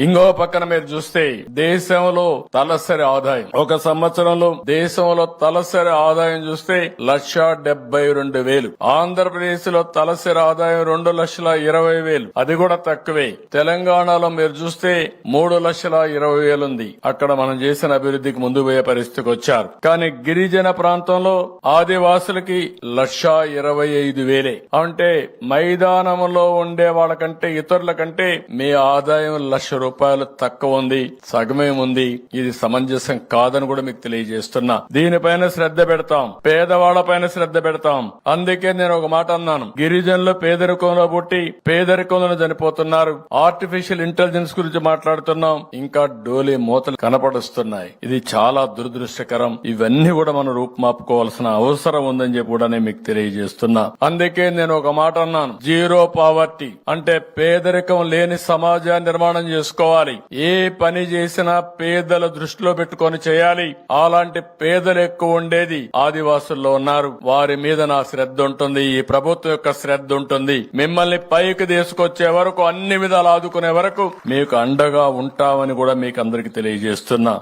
ఇంకో పక్కన మీరు చూస్తే దేశంలో తలసరి ఆదాయం ఒక సంవత్సరంలో దేశంలో తలసరి ఆదాయం చూస్తే 1,72,000. ఆంధ్రప్రదేశ్ లో తలసరి ఆదాయం 2,20,000. అది కూడా తక్కువే. తెలంగాణలో మీరు చూస్తే 3,20,000 ఉంది. అక్కడ మనం చేసిన అభివృద్ధికి ముందు పోయే పరిస్థితికి వచ్చారు. కానీ గిరిజన ప్రాంతంలో ఆదివాసులకి 1,25,000. అంటే మైదానంలో ఉండే వాళ్ళకంటే ఇతరుల కంటే మీ ఆదాయం ₹1,00,000 తక్కువ ఉంది, సగమే ఉంది. ఇది సమంజసం కాదని కూడా మీకు తెలియజేస్తున్నా. దీనిపైన శ్రద్ధ పెడతాం, పేదవాళ్లపైన శ్రద్ధ పెడతాం. అందుకే నేను ఒక మాట అన్నాను, గిరిజనులు పేదరికంలో పుట్టి పేదరికంలో చనిపోతున్నారు. ఆర్టిఫిషియల్ ఇంటెలిజెన్స్ గురించి మాట్లాడుతున్నాం, ఇంకా డోలీ మూతలు కనపడుస్తున్నాయి. ఇది చాలా దురదృష్టకరం. ఇవన్నీ కూడా మనం రూపుమాపుకోవాల్సిన అవసరం ఉందని చెప్పి కూడా నేను మీకు తెలియజేస్తున్నా. అందుకే నేను ఒక మాట అన్నాను, జీరో పావర్టీ అంటే పేదరికం లేని సమాజాన్ని నిర్మాణం చేసుకోవాలి. ఏ పని చేసినా పేదల దృష్టిలో పెట్టుకొని చేయాలి. అలాంటి పేదలు ఎక్కువ ఉండేది ఆదివాసుల్లో ఉన్నారు. వారి మీద నా శ్రద్ధ ఉంటుంది, ఈ ప్రభుత్వం యొక్క శ్రద్ధ ఉంటుంది. మిమ్మల్ని పైకి తీసుకొచ్చే వరకు, అన్ని విధాలు ఆదుకునే వరకు మీకు అండగా ఉంటామని కూడా మీకు అందరికి తెలియజేస్తున్నా.